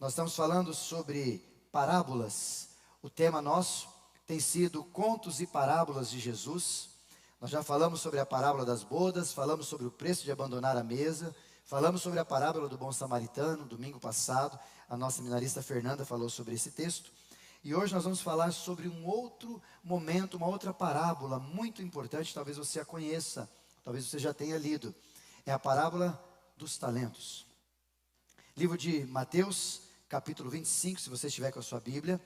Nós estamos falando sobre parábolas. O tema nosso tem sido contos e parábolas de Jesus. Nós já falamos sobre a parábola das bodas, falamos sobre o preço de abandonar a mesa, falamos sobre a parábola do bom samaritano, domingo passado. A nossa seminarista Fernanda falou sobre esse texto. E hoje nós vamos falar sobre um outro momento, uma outra parábola muito importante, talvez você a conheça, talvez você já tenha lido. É a parábola dos talentos. Livro de Mateus, capítulo 25, se você estiver com a sua Bíblia.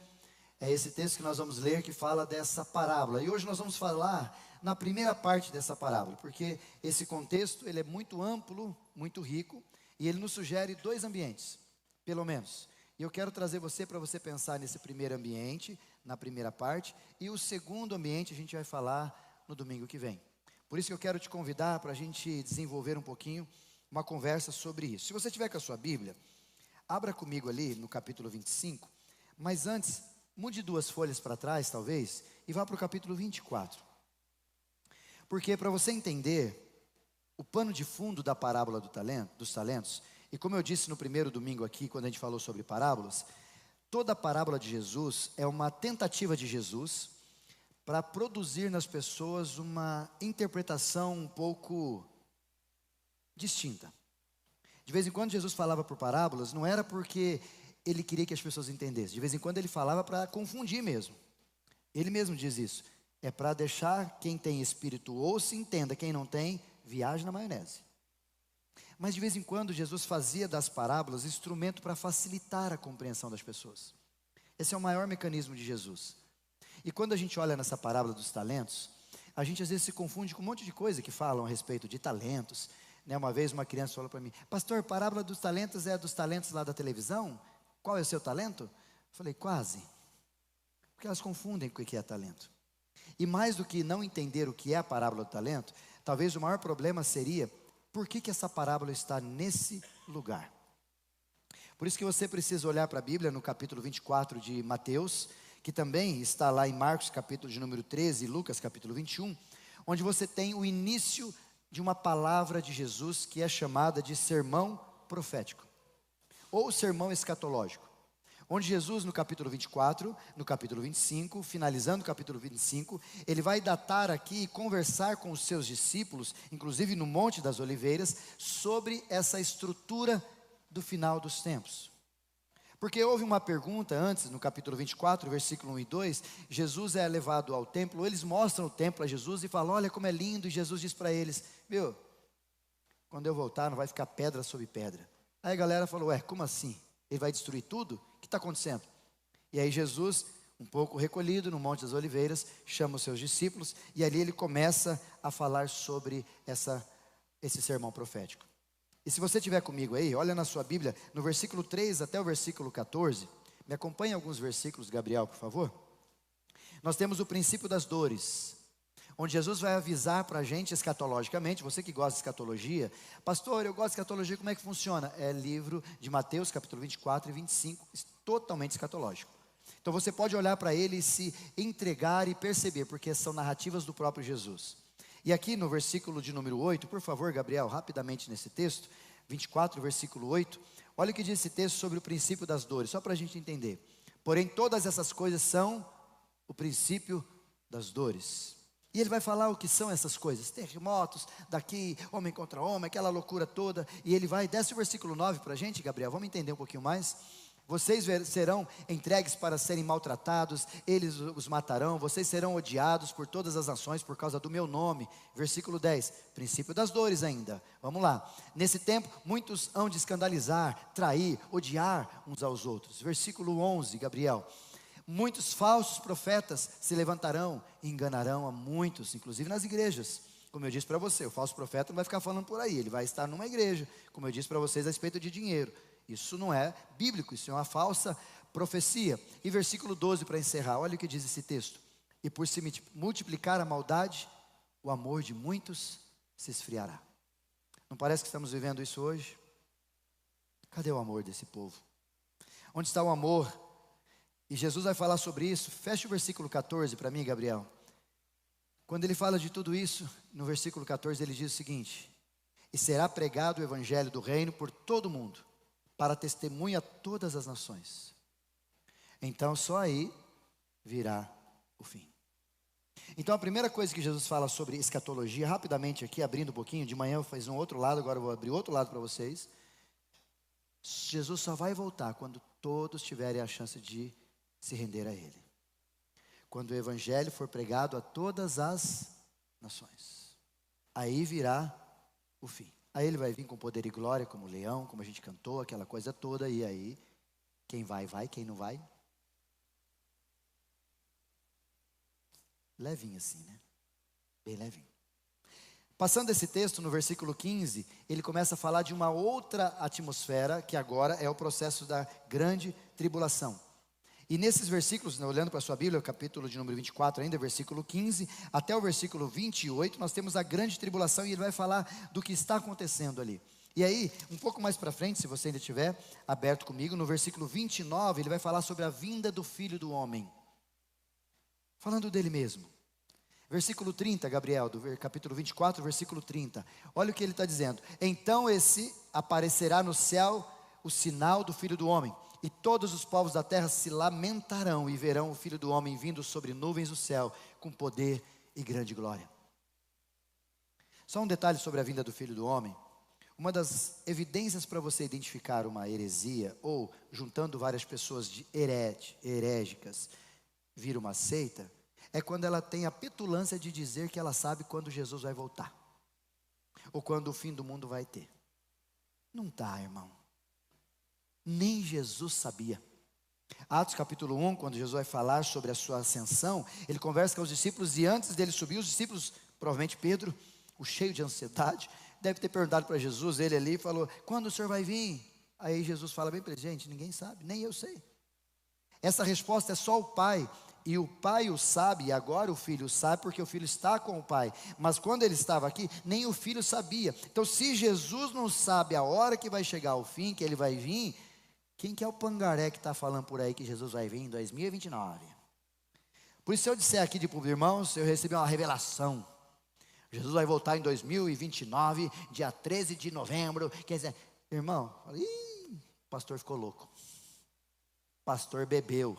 É esse texto que nós vamos ler que fala dessa parábola. E hoje nós vamos falar na primeira parte dessa parábola, porque esse contexto ele é muito amplo, muito rico, e ele nos sugere dois ambientes, pelo menos. E eu quero trazer você para você pensar nesse primeiro ambiente, na primeira parte, e o segundo ambiente a gente vai falar no domingo que vem. Por isso que eu quero te convidar para a gente desenvolver um pouquinho uma conversa sobre isso. Se você tiver com a sua Bíblia, abra comigo ali no capítulo 25, mas antes, mude 2 folhas para trás, talvez, e vá para o capítulo 24. Porque para você entender o pano de fundo da parábola dos talentos, e como eu disse no primeiro domingo aqui, quando a gente falou sobre parábolas, toda a parábola de Jesus é uma tentativa de Jesus para produzir nas pessoas uma interpretação um pouco distinta. De vez em quando Jesus falava por parábolas, não era porque ele queria que as pessoas entendessem. De vez em quando ele falava para confundir mesmo. Ele mesmo diz isso. É para deixar quem tem espírito ouça e entenda, quem não tem, viaje na maionese. Mas de vez em quando Jesus fazia das parábolas instrumento para facilitar a compreensão das pessoas. Esse é o maior mecanismo de Jesus. E quando a gente olha nessa parábola dos talentos, a gente às vezes se confunde com um monte de coisa que falam a respeito de talentos. Uma vez uma criança falou para mim: pastor, parábola dos talentos é a dos talentos lá da televisão? Qual é o seu talento? Eu falei: quase. Porque elas confundem com o que é talento. E mais do que não entender o que é a parábola do talento, talvez o maior problema seria: por que essa parábola está nesse lugar? Por isso que você precisa olhar para a Bíblia no capítulo 24 de Mateus, que também está lá em Marcos capítulo de número 13 e Lucas capítulo 21, onde você tem o início de uma palavra de Jesus que é chamada de sermão profético, ou sermão escatológico, onde Jesus no capítulo 24, no capítulo 25, finalizando o capítulo 25, ele vai datar aqui e conversar com os seus discípulos, inclusive no Monte das Oliveiras, sobre essa estrutura do final dos tempos. Porque houve uma pergunta antes, no capítulo 24, versículo 1 e 2, Jesus é levado ao templo, eles mostram o templo a Jesus e falam: olha como é lindo, e Jesus diz para eles: quando eu voltar não vai ficar pedra sobre pedra. Aí a galera falou: como assim? Ele vai destruir tudo? O que está acontecendo? E aí Jesus, um pouco recolhido no Monte das Oliveiras, chama os seus discípulos, e ali ele começa a falar sobre esse sermão profético. E se você estiver comigo aí, olha na sua Bíblia, no versículo 3 até o versículo 14, me acompanhe alguns versículos, Gabriel, por favor. Nós temos o princípio das dores, onde Jesus vai avisar para a gente escatologicamente. Você que gosta de escatologia: pastor, eu gosto de escatologia, como é que funciona? É livro de Mateus, capítulo 24 e 25, totalmente escatológico. Então você pode olhar para ele e se entregar e perceber, porque são narrativas do próprio Jesus. E aqui no versículo de número 8, por favor, Gabriel, rapidamente nesse texto, 24, versículo 8, olha o que diz esse texto sobre o princípio das dores, só para a gente entender. Porém, todas essas coisas são o princípio das dores. E ele vai falar o que são essas coisas: terremotos, daqui, homem contra homem, aquela loucura toda. E ele desce o versículo 9 para a gente, Gabriel, vamos entender um pouquinho mais. Vocês serão entregues para serem maltratados, eles os matarão, vocês serão odiados por todas as nações por causa do meu nome. Versículo 10, princípio das dores ainda, vamos lá. Nesse tempo, muitos hão de escandalizar, trair, odiar uns aos outros. Versículo 11, Gabriel: muitos falsos profetas se levantarão e enganarão a muitos, inclusive nas igrejas. Como eu disse para você, o falso profeta não vai ficar falando por aí, ele vai estar numa igreja, como eu disse para vocês a respeito de dinheiro. Isso não é bíblico, isso é uma falsa profecia. E versículo 12 para encerrar, olha o que diz esse texto: e por se multiplicar a maldade, o amor de muitos se esfriará. Não parece que estamos vivendo isso hoje? Cadê o amor desse povo? Onde está o amor? E Jesus vai falar sobre isso. Feche o versículo 14 para mim, Gabriel. Quando ele fala de tudo isso, no versículo 14 ele diz o seguinte: e será pregado o evangelho do reino por todo o mundo, para testemunha a todas as nações. Então só aí virá o fim. Então a primeira coisa que Jesus fala sobre escatologia, rapidamente aqui, abrindo um pouquinho, de manhã eu fiz um outro lado, agora eu vou abrir outro lado para vocês. Jesus só vai voltar quando todos tiverem a chance de se render a Ele. Quando o Evangelho for pregado a todas as nações. Aí virá o fim. Aí Ele vai vir com poder e glória, como leão, como a gente cantou, aquela coisa toda. E aí, quem vai, vai, quem não vai. Levinho assim, né? Bem levinho. Passando esse texto, no versículo 15, ele começa a falar de uma outra atmosfera, que agora é o processo da grande tribulação. E nesses versículos, olhando para a sua Bíblia, o capítulo de número 24 ainda, versículo 15, até o versículo 28, nós temos a grande tribulação e ele vai falar do que está acontecendo ali. E aí, um pouco mais para frente, se você ainda estiver aberto comigo, no versículo 29, ele vai falar sobre a vinda do Filho do Homem. Falando dele mesmo. Versículo 30, Gabriel, do capítulo 24, versículo 30. Olha o que ele está dizendo. Então esse aparecerá no céu o sinal do Filho do Homem. E todos os povos da terra se lamentarão e verão o Filho do Homem vindo sobre nuvens do céu, com poder e grande glória. Só um detalhe sobre a vinda do Filho do Homem. Uma das evidências para você identificar uma heresia, ou juntando várias pessoas de herégicas, vir uma seita, é quando ela tem a petulância de dizer que ela sabe quando Jesus vai voltar. Ou quando o fim do mundo vai ter. Não está, irmão. Nem Jesus sabia. Atos capítulo 1, quando Jesus vai falar sobre a sua ascensão, ele conversa com os discípulos e antes dele subir, os discípulos, provavelmente Pedro, o cheio de ansiedade, deve ter perguntado para Jesus, ele ali falou, quando o Senhor vai vir? Aí Jesus fala bem para ele, gente, ninguém sabe, nem eu sei. Essa resposta é só o Pai. E o Pai o sabe, e agora o Filho sabe, porque o Filho está com o Pai. Mas quando ele estava aqui, nem o Filho sabia. Então, se Jesus não sabe a hora que vai chegar o fim, que ele vai vir, quem que é o pangaré que está falando por aí que Jesus vai vir em 2029? Por isso, se eu disser aqui de público, irmãos, eu recebi uma revelação. Jesus vai voltar em 2029, dia 13 de novembro. Quer dizer, irmão, o pastor ficou louco. Pastor bebeu.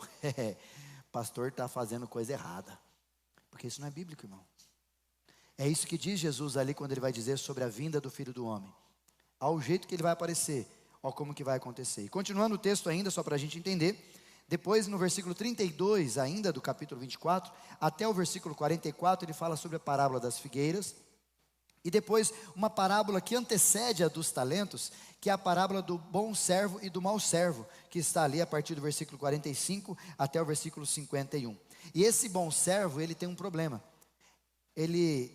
Pastor está fazendo coisa errada. Porque isso não é bíblico, irmão. É isso que diz Jesus ali quando ele vai dizer sobre a vinda do Filho do Homem. Ao jeito que ele vai aparecer, ó como que vai acontecer. E continuando o texto ainda, só para a gente entender, depois no versículo 32 ainda do capítulo 24, até o versículo 44, ele fala sobre a parábola das figueiras. E depois uma parábola que antecede a dos talentos, que é a parábola do bom servo e do mau servo, que está ali a partir do versículo 45 até o versículo 51. E esse bom servo, ele tem um problema.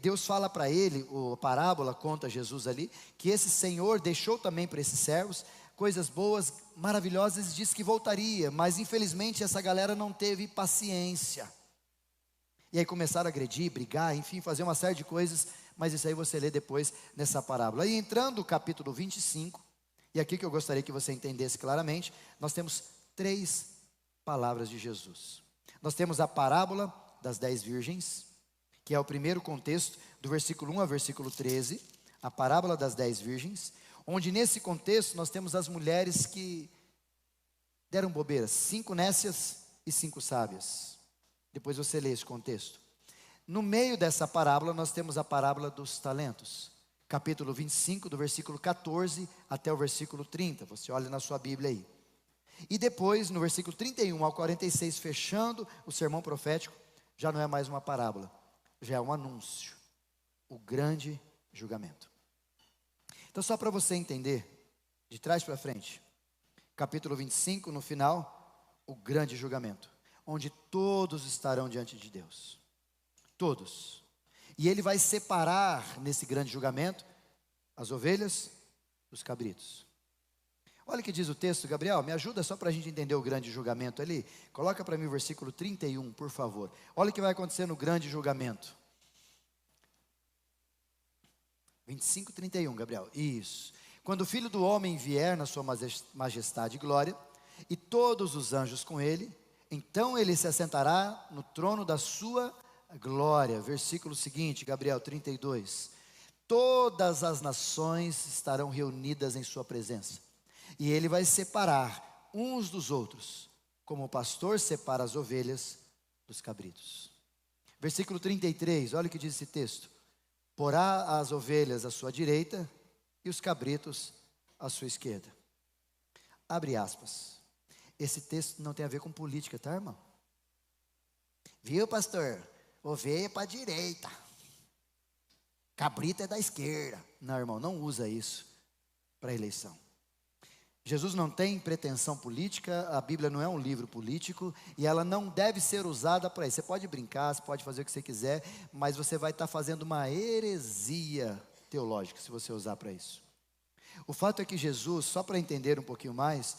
Deus fala para ele, a parábola conta Jesus ali, que esse Senhor deixou também para esses servos coisas boas, maravilhosas, e disse que voltaria, mas infelizmente essa galera não teve paciência. E aí começaram a agredir, brigar, enfim, fazer uma série de coisas, mas isso aí você lê depois nessa parábola. E entrando no capítulo 25, e aqui que eu gostaria que você entendesse claramente, nós temos 3 palavras de Jesus. Nós temos a parábola das 10 virgens, que é o primeiro contexto, do versículo 1 ao versículo 13, a parábola das 10 virgens, onde nesse contexto nós temos as mulheres que deram bobeiras, 5 nécias e 5 sábias. Depois você lê esse contexto. No meio dessa parábola, nós temos a parábola dos talentos. Capítulo 25, do versículo 14 até o versículo 30. Você olha na sua Bíblia aí. E depois, no versículo 31 ao 46, fechando o sermão profético, já não é mais uma parábola, já é um anúncio. O grande julgamento. Então, só para você entender, de trás para frente, capítulo 25, no final, o grande julgamento, onde todos estarão diante de Deus. Todos. E ele vai separar nesse grande julgamento as ovelhas dos cabritos. Olha o que diz o texto, Gabriel, me ajuda só para a gente entender o grande julgamento ali. Coloca para mim o versículo 31, por favor. Olha o que vai acontecer no grande julgamento. 25, 31, Gabriel. Isso. Quando o Filho do Homem vier na sua majestade e glória, e todos os anjos com ele, então ele se assentará no trono da sua glória. Versículo seguinte, Gabriel 32. Todas as nações estarão reunidas em sua presença. E ele vai separar uns dos outros, como o pastor separa as ovelhas dos cabritos. Versículo 33, olha o que diz esse texto: porá as ovelhas à sua direita e os cabritos à sua esquerda. Abre aspas. Esse texto não tem a ver com política, tá, irmão? Viu, pastor? Ovelha para a direita, cabrito é da esquerda. Não, irmão, não usa isso para eleição. Jesus não tem pretensão política, a Bíblia não é um livro político e ela não deve ser usada para isso. Você pode brincar, você pode fazer o que você quiser, mas você vai estar fazendo uma heresia teológica se você usar para isso. O fato é que Jesus, só para entender um pouquinho mais,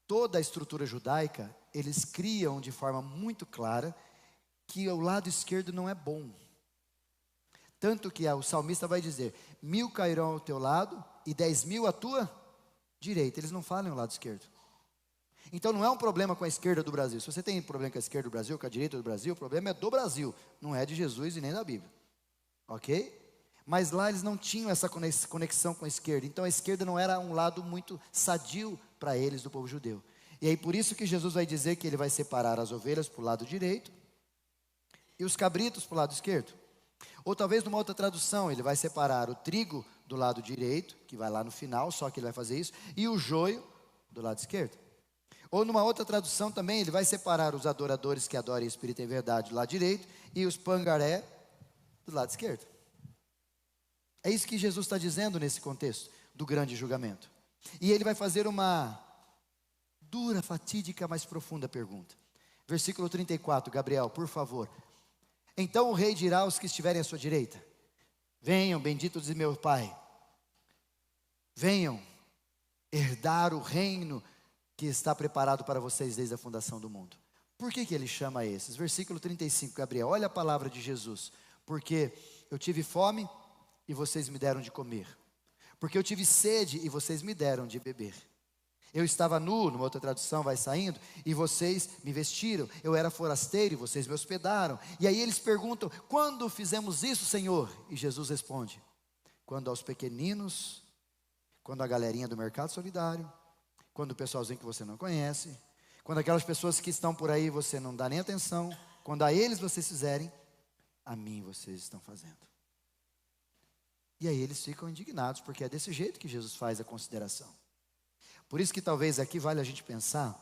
toda a estrutura judaica, eles criam de forma muito clara que o lado esquerdo não é bom. Tanto que o salmista vai dizer: 1000 cairão ao teu lado e 10.000 à tua direita. Eles não falam o lado esquerdo. Então não é um problema com a esquerda do Brasil. Se você tem problema com a esquerda do Brasil, com a direita do Brasil, o problema é do Brasil, não é de Jesus e nem da Bíblia. Ok? Mas lá eles não tinham essa conexão com a esquerda. Então a esquerda não era um lado muito sadio para eles, do povo judeu. E aí por isso que Jesus vai dizer que ele vai separar as ovelhas para o lado direito e os cabritos para o lado esquerdo. Ou talvez numa outra tradução, ele vai separar o trigo do lado direito, que vai lá no final, só que ele vai fazer isso, e o joio do lado esquerdo. Ou numa outra tradução também, ele vai separar os adoradores que adoram em espírito e em verdade do lado direito, e os pangaré do lado esquerdo. É isso que Jesus está dizendo nesse contexto do grande julgamento. E ele vai fazer uma dura, fatídica, mas profunda pergunta. Versículo 34, Gabriel, por favor. Então o rei dirá aos que estiverem à sua direita: venham, benditos de meu Pai, venham herdar o reino que está preparado para vocês desde a fundação do mundo. Por que ele chama esses? Versículo 35, Gabriel, olha a palavra de Jesus. Porque eu tive fome e vocês me deram de comer. Porque eu tive sede e vocês me deram de beber. Eu estava nu, numa outra tradução vai saindo, e vocês me vestiram. Eu era forasteiro e vocês me hospedaram. E aí eles perguntam: quando fizemos isso, Senhor? E Jesus responde: quando aos pequeninos, quando a galerinha do mercado solidário, quando o pessoalzinho que você não conhece, quando aquelas pessoas que estão por aí você não dá nem atenção, quando a eles vocês fizerem, a mim vocês estão fazendo. E aí eles ficam indignados, porque é desse jeito que Jesus faz a consideração. Por isso que talvez aqui vale a gente pensar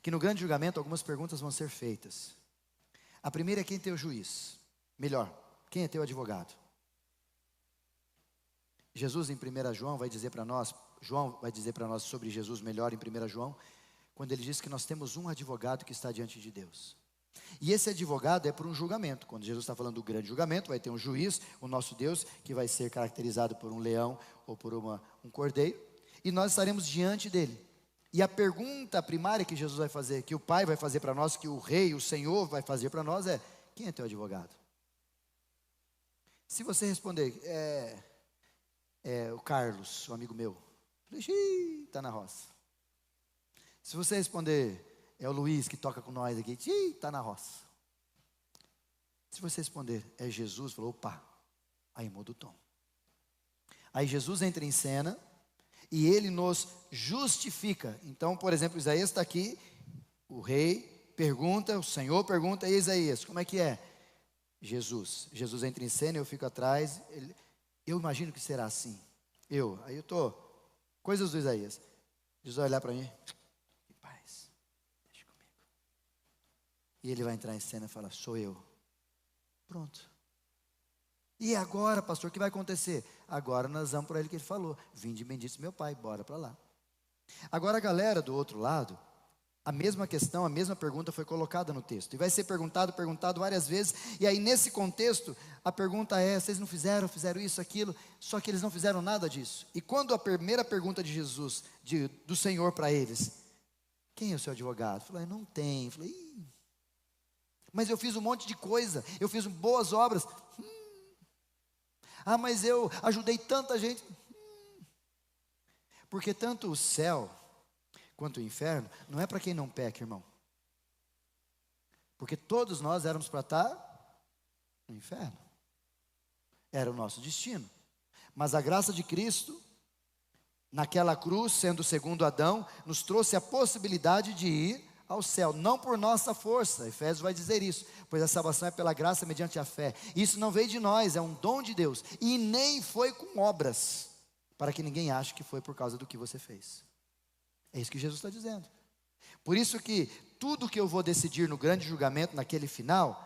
que no grande julgamento algumas perguntas vão ser feitas. A primeira é: quem é teu juiz? Melhor, quem é teu advogado? Jesus em 1 João vai dizer para nós, João vai dizer para nós sobre Jesus melhor em 1 João, quando ele diz que nós temos um advogado que está diante de Deus. E esse advogado é por um julgamento. Quando Jesus está falando do grande julgamento, vai ter um juiz, o nosso Deus, que vai ser caracterizado por um leão ou por um cordeiro. E nós estaremos diante dele. E a pergunta primária que Jesus vai fazer, que o Pai vai fazer para nós, que o Rei, o Senhor vai fazer para nós é: quem é teu advogado? Se você responder: é o Carlos, um amigo meu, está na roça. Se você responder: é o Luiz que toca com nós aqui, está na roça. Se você responder: é Jesus, falou: opa, aí muda o tom. Aí Jesus entra em cena e ele nos justifica. Então, por exemplo, Isaías está aqui, o rei pergunta, o Senhor pergunta, e Isaías, como é que é? Jesus entra em cena, eu fico atrás, eu imagino que será assim. Aí eu estou, coisas do Isaías. Jesus vai olhar para mim: que paz, deixa comigo. E ele vai entrar em cena e falar: sou eu. Pronto. E agora, pastor, o que vai acontecer? Agora nós vamos para ele que ele falou: vinde benditos meu Pai, bora para lá. Agora a galera do outro lado, a mesma questão, a mesma pergunta foi colocada no texto. E vai ser perguntado várias vezes. E aí nesse contexto, a pergunta é: vocês não fizeram isso, aquilo. Só que eles não fizeram nada disso. E quando a primeira pergunta de Jesus, do Senhor para eles: quem é o seu advogado? Falei: não tem. Falei: mas eu fiz um monte de coisa, eu fiz boas obras. Mas eu ajudei tanta gente. Porque tanto o céu quanto o inferno não é para quem não peca, irmão. Porque todos nós éramos para estar no inferno. Era o nosso destino. Mas a graça de Cristo naquela cruz, sendo o segundo Adão, nos trouxe a possibilidade de ir ao céu, não por nossa força. Efésios vai dizer isso, pois a salvação é pela graça mediante a fé. Isso não veio de nós, é um dom de Deus, e nem foi com obras, para que ninguém ache que foi por causa do que você fez. É isso que Jesus está dizendo. Por isso que tudo que eu vou decidir no grande julgamento, naquele final,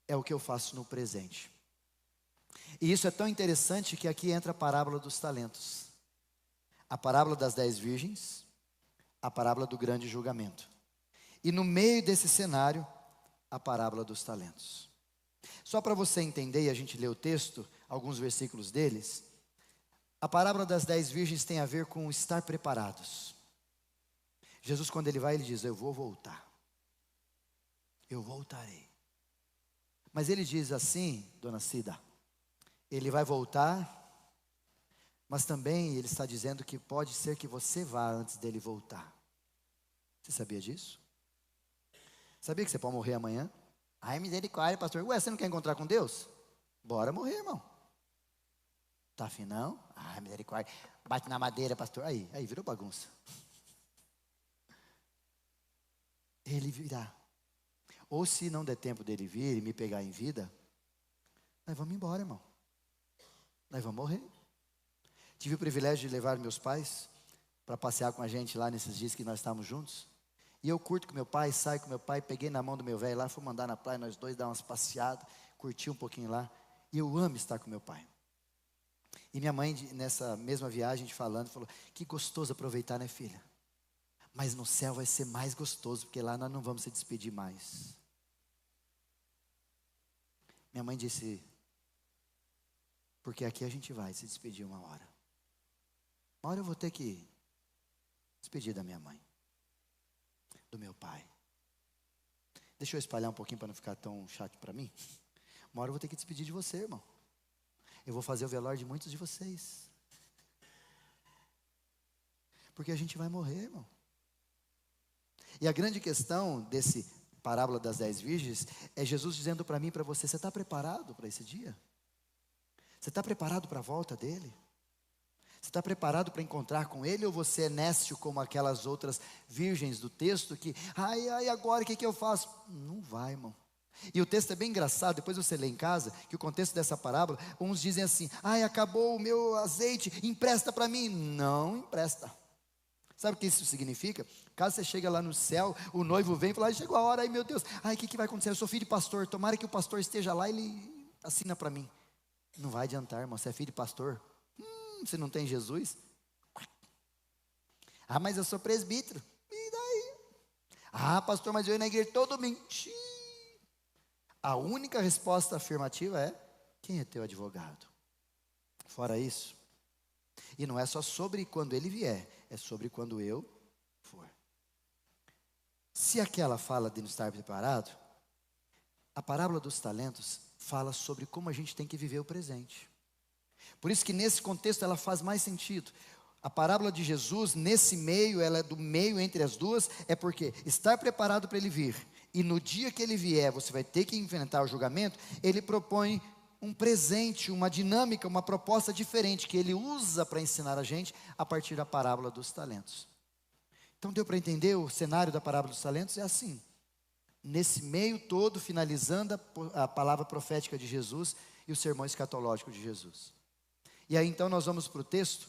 é o que eu faço no presente. E isso é tão interessante que aqui entra a parábola dos talentos, a parábola das 10 virgens, a parábola do grande julgamento. E no meio desse cenário, a parábola dos talentos. Só para você entender, e a gente lê o texto, alguns versículos deles, a parábola das 10 virgens tem a ver com estar preparados. Jesus, quando ele vai, ele diz: eu vou voltar. Eu voltarei. Mas ele diz assim, dona Cida, ele vai voltar, mas também ele está dizendo que pode ser que você vá antes dele voltar. Você sabia disso? Sabia que você pode morrer amanhã? Ai, misericórdia, pastor. Ué, você não quer encontrar com Deus? Bora morrer, irmão. Tá afim não? Ai, misericórdia. Bate na madeira, pastor. Aí virou bagunça. Ele virá. Ou se não der tempo dele vir e me pegar em vida, nós vamos embora, irmão. Nós vamos morrer. Tive o privilégio de levar meus pais para passear com a gente lá nesses dias que nós estávamos juntos. E eu curto com meu pai, saio com meu pai, peguei na mão do meu velho lá, fomos andar na praia, nós dois dar umas passeadas, curti um pouquinho lá. E eu amo estar com meu pai. E minha mãe, nessa mesma viagem, falando, falou: que gostoso aproveitar, né, filha? Mas no céu vai ser mais gostoso, porque lá nós não vamos se despedir mais. Minha mãe disse: porque aqui a gente vai se despedir uma hora. Uma hora eu vou ter que despedir da minha mãe, do meu pai. Deixa eu espalhar um pouquinho para não ficar tão chato para mim. Uma hora eu vou ter que despedir de você, irmão. Eu vou fazer o velório de muitos de vocês. Porque a gente vai morrer, irmão. E a grande questão desse parábola das 10 virgens é Jesus dizendo para mim e para você: você está preparado para esse dia? Você está preparado para a volta dele? Você está preparado para encontrar com ele, ou você é nécio como aquelas outras virgens do texto que, agora o que eu faço? Não vai, irmão. E o texto é bem engraçado, depois você lê em casa, que o contexto dessa parábola, uns dizem assim: acabou o meu azeite, empresta para mim. Não empresta. Sabe o que isso significa? Caso você chegue lá no céu, o noivo vem e fala: chegou a hora, ai meu Deus, o que vai acontecer? Eu sou filho de pastor, tomara que o pastor esteja lá e ele assina para mim. Não vai adiantar, irmão, você é filho de pastor. Você não tem Jesus? Mas eu sou presbítero. E daí? Pastor, mas eu ia na igreja todo domingo. A única resposta afirmativa é: quem é teu advogado? Fora isso. E não é só sobre quando ele vier, é sobre quando eu for. Se aquela fala de não estar preparado, a parábola dos talentos fala sobre como a gente tem que viver o presente. Por isso que nesse contexto ela faz mais sentido. A parábola de Jesus, nesse meio, ela é do meio entre as duas, é porque estar preparado para ele vir, e no dia que ele vier, você vai ter que enfrentar o julgamento. Ele propõe um presente, uma dinâmica, uma proposta diferente, que ele usa para ensinar a gente a partir da parábola dos talentos. Então deu para entender o cenário da parábola dos talentos? É assim. Nesse meio todo, finalizando a palavra profética de Jesus e o sermão escatológico de Jesus. E aí então nós vamos para o texto,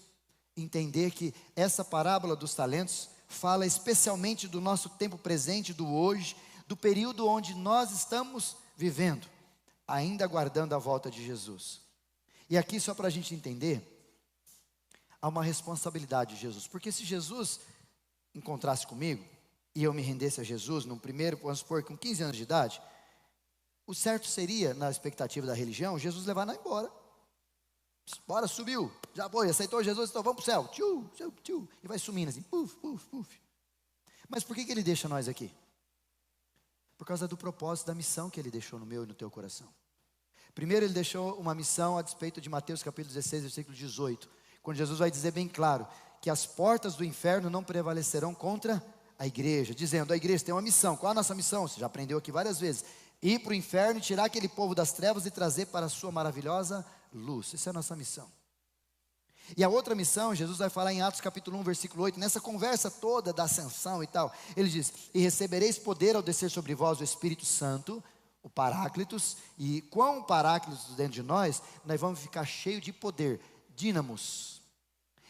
entender que essa parábola dos talentos fala especialmente do nosso tempo presente, do hoje, do período onde nós estamos vivendo, ainda aguardando a volta de Jesus. E aqui, só para a gente entender, há uma responsabilidade de Jesus, porque se Jesus encontrasse comigo, e eu me rendesse a Jesus, no primeiro, vamos supor, com 15 anos de idade, o certo seria, na expectativa da religião, Jesus levar nós embora. Bora, subiu, já foi, aceitou Jesus, então vamos para o céu, tchiu, tchiu, tchiu, e vai sumindo assim, puf, puf, puf. Mas por que ele deixa nós aqui? Por causa do propósito da missão que ele deixou no meu e no teu coração. Primeiro ele deixou uma missão a despeito de Mateus capítulo 16, versículo 18, quando Jesus vai dizer bem claro, que as portas do inferno não prevalecerão contra a igreja, dizendo: a igreja tem uma missão. Qual a nossa missão? Você já aprendeu aqui várias vezes: ir para o inferno, tirar aquele povo das trevas e trazer para a sua maravilhosa luz. Essa é a nossa missão. E a outra missão, Jesus vai falar em Atos capítulo 1, versículo 8, nessa conversa toda da ascensão e tal, ele diz: e recebereis poder ao descer sobre vós o Espírito Santo, o Paráclitos, e com o Paráclitos dentro de nós vamos ficar cheio de poder, dínamos.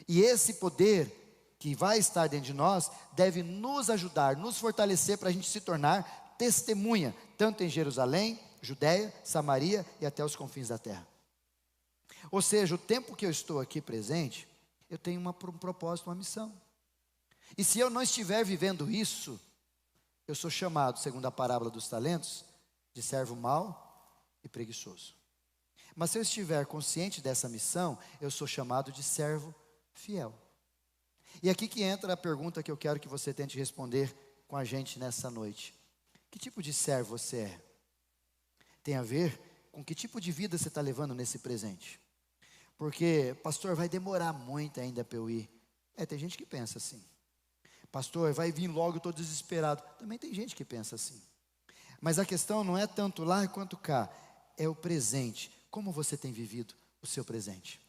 E esse poder que vai estar dentro de nós, deve nos ajudar, nos fortalecer para a gente se tornar testemunha, tanto em Jerusalém, Judéia, Samaria e até os confins da terra. Ou seja, o tempo que eu estou aqui presente, eu tenho um propósito, uma missão. E se eu não estiver vivendo isso, eu sou chamado, segundo a parábola dos talentos, de servo mau e preguiçoso. Mas se eu estiver consciente dessa missão, eu sou chamado de servo fiel. E aqui que entra a pergunta que eu quero que você tente responder com a gente nessa noite. Que tipo de servo você é? Tem a ver com que tipo de vida você está levando nesse presente. Porque, pastor, vai demorar muito ainda para eu ir. Tem gente que pensa assim. Pastor, vai vir logo, eu estou desesperado. Também tem gente que pensa assim. Mas a questão não é tanto lá quanto cá, é o presente. Como você tem vivido o seu presente?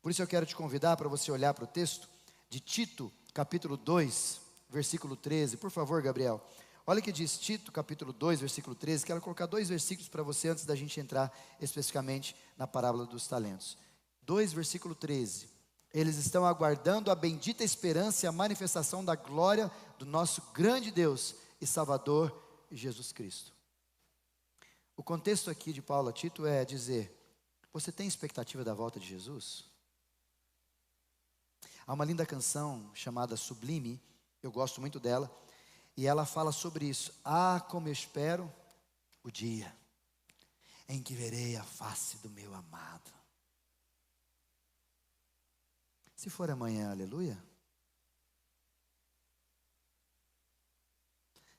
Por isso eu quero te convidar para você olhar para o texto de Tito, capítulo 2, versículo 13. Por favor, Gabriel. Olha o que diz Tito, capítulo 2, versículo 13. Quero colocar 2 versículos para você antes da gente entrar especificamente na parábola dos talentos. 2, versículo 13. Eles estão aguardando a bendita esperança e a manifestação da glória do nosso grande Deus e Salvador, Jesus Cristo. O contexto aqui de Paulo a Tito é dizer: você tem expectativa da volta de Jesus? Há uma linda canção chamada Sublime, eu gosto muito dela, e ela fala sobre isso. Ah, como eu espero o dia em que verei a face do meu amado. Se for amanhã, aleluia.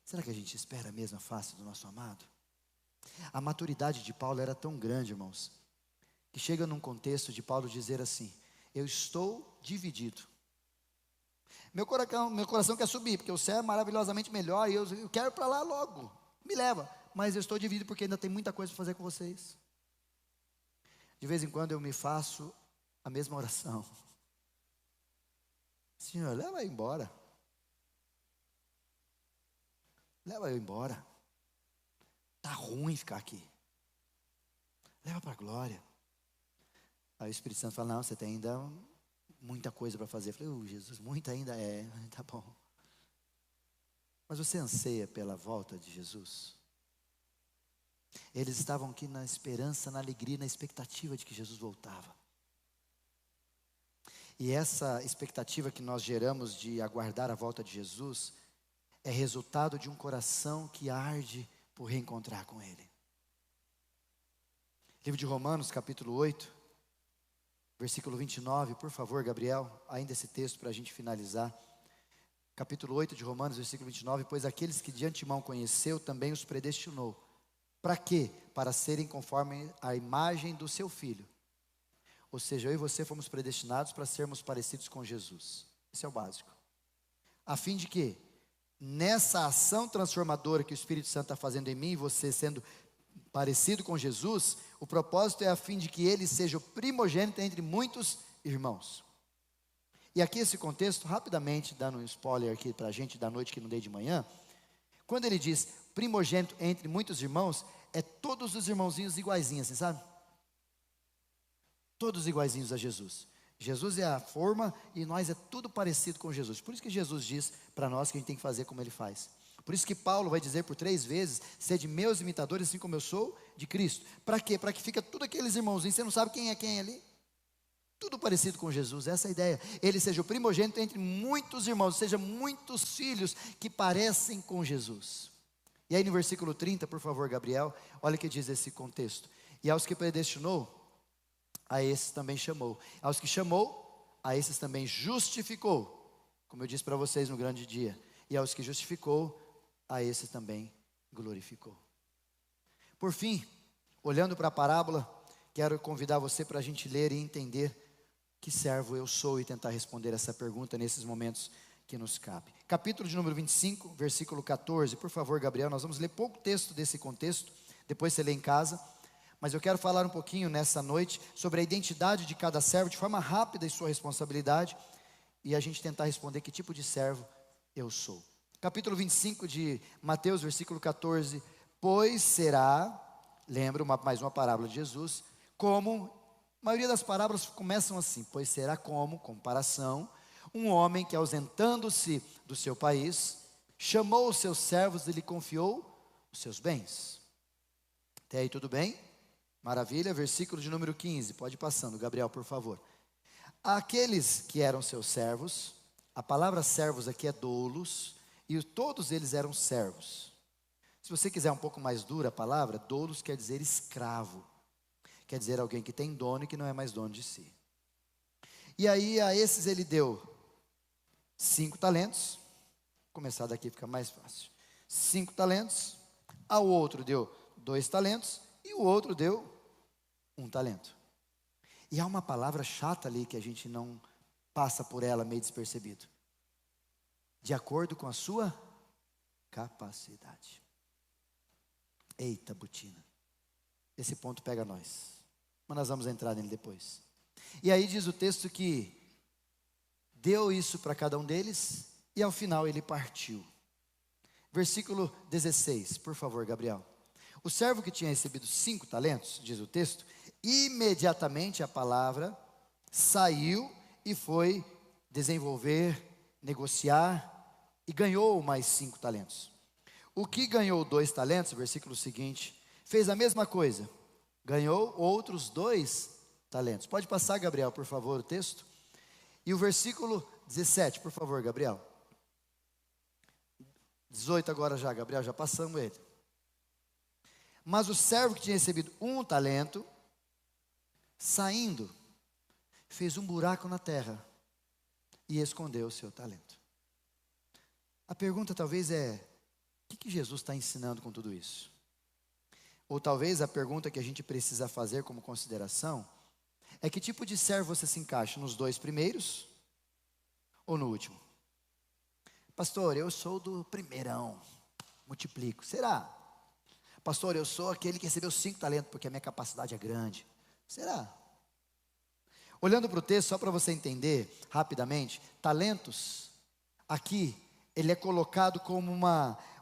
Será que a gente espera mesmo a face do nosso amado? A maturidade de Paulo era tão grande, irmãos, que chega num contexto de Paulo dizer assim: eu estou dividido. Meu coração quer subir, porque o céu é maravilhosamente melhor, e eu quero ir para lá logo, me leva. Mas eu estou dividido porque ainda tem muita coisa para fazer com vocês. De vez em quando eu me faço a mesma oração: Senhor, leva eu embora. Leva eu embora. Está ruim ficar aqui. Leva para a glória. Aí o Espírito Santo fala: não, você tem ainda muita coisa para fazer. Eu falei: Jesus, muita ainda é. Tá bom. Mas você anseia pela volta de Jesus? Eles estavam aqui na esperança, na alegria, na expectativa de que Jesus voltava. E essa expectativa que nós geramos de aguardar a volta de Jesus é resultado de um coração que arde por reencontrar com Ele. Livro de Romanos, capítulo 8, versículo 29, por favor, Gabriel, ainda esse texto para a gente finalizar. Capítulo 8 de Romanos, versículo 29, pois aqueles que de antemão conheceu, também os predestinou. Para quê? Para serem conforme a imagem do seu Filho. Ou seja, eu e você fomos predestinados para sermos parecidos com Jesus. Esse é o básico. A fim de que, nessa ação transformadora que o Espírito Santo está fazendo em mim, você sendo parecido com Jesus, o propósito é a fim de que ele seja o primogênito entre muitos irmãos. E aqui esse contexto, rapidamente, dando um spoiler aqui para a gente da noite que não dei de manhã, quando ele diz primogênito entre muitos irmãos, é todos os irmãozinhos iguaizinhos, assim, sabe? Todos iguaizinhos a Jesus. Jesus é a forma e nós é tudo parecido com Jesus. Por isso que Jesus diz para nós que a gente tem que fazer como Ele faz. Por isso que Paulo vai dizer por 3 vezes: sede meus imitadores, assim como eu sou de Cristo. Para quê? Para que fica tudo aqueles irmãozinhos, você não sabe quem é quem ali. Tudo parecido com Jesus, essa é a ideia. Ele seja o primogênito entre muitos irmãos, seja muitos filhos que parecem com Jesus. E aí no versículo 30, por favor, Gabriel, olha o que diz esse contexto. E aos que predestinou, a esses também chamou. Aos que chamou, a esses também justificou. Como eu disse para vocês no grande dia. E aos que justificou, a esses também glorificou. Por fim, olhando para a parábola, quero convidar você para a gente ler e entender que servo eu sou e tentar responder essa pergunta nesses momentos que nos cabe. Capítulo de número 25, versículo 14. Por favor, Gabriel, nós vamos ler pouco texto desse contexto, depois você lê em casa. Mas eu quero falar um pouquinho nessa noite sobre a identidade de cada servo, de forma rápida e sua responsabilidade, e a gente tentar responder que tipo de servo eu sou. Capítulo 25 de Mateus, versículo 14. Pois será, lembra mais uma parábola de Jesus, como, a maioria das parábolas começam assim, pois será como, comparação, um homem que ausentando-se do seu país, chamou os seus servos e lhe confiou os seus bens. Até aí tudo bem? Maravilha, versículo de número 15, pode ir passando, Gabriel, por favor. Aqueles que eram seus servos, a palavra servos aqui é doulos, e todos eles eram servos. Se você quiser um pouco mais dura a palavra, doulos quer dizer escravo, quer dizer alguém que tem dono e que não é mais dono de si. E aí a esses ele deu 5 talentos, vou começar daqui fica mais fácil. 5 talentos, ao outro deu 2 talentos, e o outro deu 1 talento. E há uma palavra chata ali que a gente não passa por ela meio despercebido. De acordo com a sua capacidade. Eita, botina. Esse ponto pega nós. Mas nós vamos entrar nele depois. E aí diz o texto que deu isso para cada um deles e ao final ele partiu. Versículo 16, por favor, Gabriel. O servo que tinha recebido 5 talentos, diz o texto, imediatamente a palavra saiu e foi desenvolver, negociar e ganhou mais 5 talentos. O que ganhou 2 talentos, versículo seguinte, fez a mesma coisa, ganhou outros 2 talentos. Pode passar, Gabriel, por favor, o texto. E o versículo 17, por favor, Gabriel. 18 agora já, Gabriel, já passamos ele. Mas o servo que tinha recebido 1 talento, saindo, fez um buraco na terra e escondeu o seu talento. A pergunta talvez é, o que Jesus está ensinando com tudo isso? Ou talvez a pergunta que a gente precisa fazer como consideração é que tipo de servo você se encaixa, nos 2 primeiros ou no último? Pastor, eu sou do primeirão, multiplico. Será? Pastor, eu sou aquele que recebeu 5 talentos porque a minha capacidade é grande. Será? Olhando para o texto, só para você entender rapidamente, talentos, aqui, ele é colocado como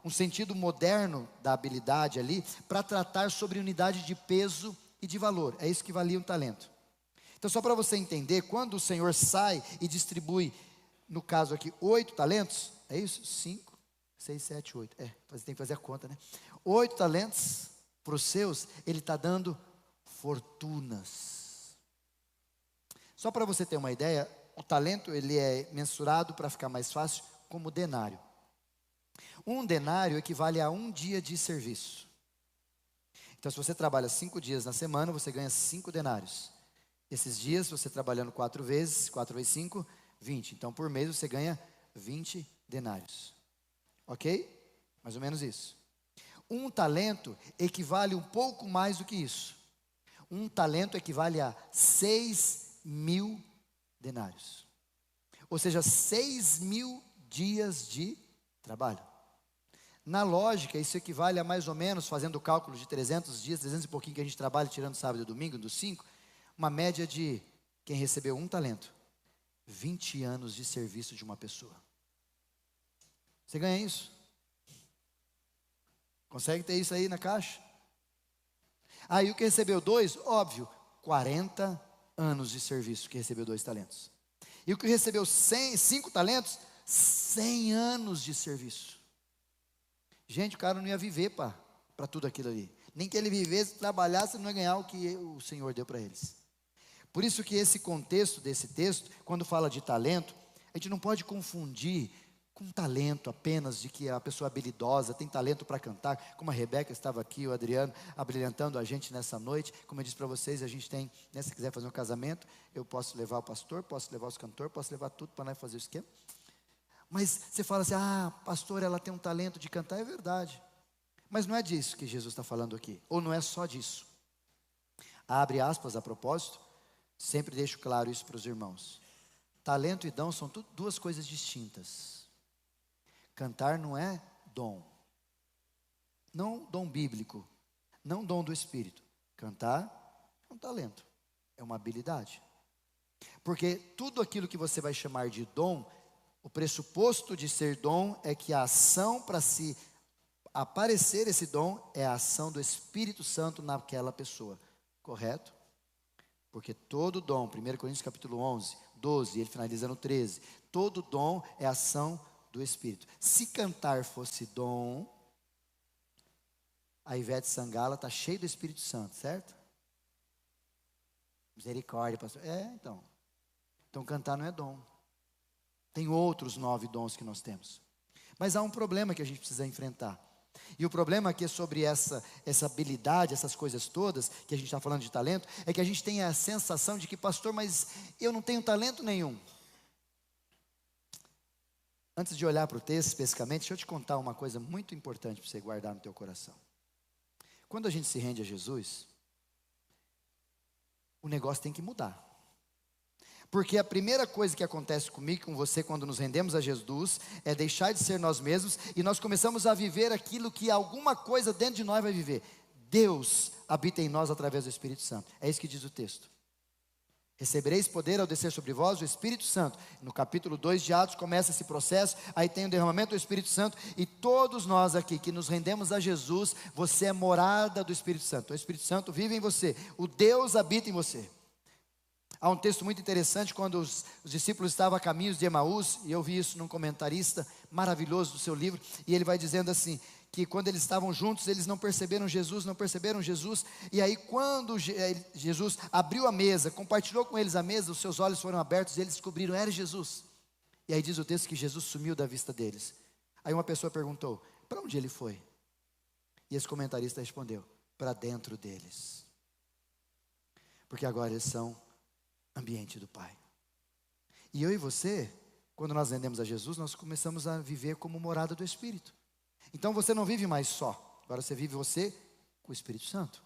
um sentido moderno da habilidade ali, para tratar sobre unidade de peso e de valor. É isso que valia um talento. Então, só para você entender, quando o Senhor sai e distribui, no caso aqui, 8 talentos, é isso? 5, 6, 7, 8. Você tem que fazer a conta, né? 8 talentos para os seus, ele está dando fortunas. Só para você ter uma ideia, o talento ele é mensurado, para ficar mais fácil, como denário. Um denário equivale a 1 dia de serviço. Então, se você trabalha 5 dias na semana, você ganha 5 denários. Esses dias, você trabalhando 4 vezes, 4 vezes 5, 20. Então, por mês, você ganha 20 denários. Ok? Mais ou menos isso. 1 talento equivale um pouco mais do que isso. 1 talento equivale a 6.000 denários. Ou seja, 6.000 dias de trabalho. Na lógica, isso equivale a mais ou menos, fazendo o cálculo de 300 dias, 300 e pouquinho que a gente trabalha, tirando sábado e domingo, dos 5, uma média de quem recebeu 1 talento, 20 anos de serviço de uma pessoa. Você ganha isso? Consegue ter isso aí na caixa? Aí o que recebeu 2, óbvio, 40 anos de serviço que recebeu 2 talentos. E o que recebeu 5 talentos, 100 anos de serviço. Gente, o cara não ia viver para tudo aquilo ali. Nem que ele vivesse, trabalhasse, ele não ia ganhar o que o Senhor deu para eles. Por isso que esse contexto desse texto, quando fala de talento, a gente não pode confundir com talento apenas de que a pessoa é habilidosa, tem talento para cantar, como a Rebeca estava aqui, o Adriano, abrilhantando a gente nessa noite. Como eu disse para vocês, a gente tem, né, se quiser fazer um casamento, eu posso levar o pastor, posso levar os cantores, posso levar tudo para nós fazer o esquema. Mas você fala assim, pastor, ela tem um talento de cantar, é verdade. Mas não é disso que Jesus está falando aqui, ou não é só disso. Abre aspas a propósito, sempre deixo claro isso para os irmãos. Talento e dom são duas coisas distintas. Cantar não é dom. Não dom bíblico, não dom do Espírito. Cantar é um talento, é uma habilidade. Porque tudo aquilo que você vai chamar de dom, o pressuposto de ser dom é que a ação para se aparecer esse dom é a ação do Espírito Santo naquela pessoa, correto? Porque todo dom, 1 Coríntios capítulo 11, 12, ele finaliza no 13, todo dom é ação do Espírito. Se cantar fosse dom, a Ivete Sangalo está cheia do Espírito Santo, certo? Misericórdia, pastor. Então cantar não é dom. Tem outros 9 dons que nós temos. Mas há um problema que a gente precisa enfrentar. E o problema aqui sobre essa habilidade, essas coisas todas, que a gente está falando de talento, é que a gente tem a sensação de que, pastor, mas eu não tenho talento nenhum. Antes de olhar para o texto especificamente, deixa eu te contar uma coisa muito importante para você guardar no teu coração. Quando a gente se rende a Jesus, o negócio tem que mudar. Porque a primeira coisa que acontece comigo e com você quando nos rendemos a Jesus é deixar de ser nós mesmos e nós começamos a viver aquilo que alguma coisa dentro de nós vai viver. Deus habita em nós através do Espírito Santo. É isso que diz o texto. Recebereis poder ao descer sobre vós o Espírito Santo. No capítulo 2 de Atos começa esse processo, aí tem o derramamento do Espírito Santo, e todos nós aqui que nos rendemos a Jesus, você é morada do Espírito Santo. O Espírito Santo vive em você, o Deus habita em você. Há um texto muito interessante, quando os discípulos estavam a caminhos de Emaús, e eu vi isso num comentarista maravilhoso do seu livro, e ele vai dizendo assim, que quando eles estavam juntos, eles não perceberam Jesus, e aí quando Jesus abriu a mesa, compartilhou com eles a mesa, os seus olhos foram abertos, e eles descobriram, era Jesus. E aí diz o texto que Jesus sumiu da vista deles. Aí uma pessoa perguntou, para onde ele foi? E esse comentarista respondeu, para dentro deles. Porque agora eles são ambiente do Pai. E eu e você, quando nós rendemos a Jesus, nós começamos a viver como morada do Espírito. Então você não vive mais só, agora você vive você com o Espírito Santo.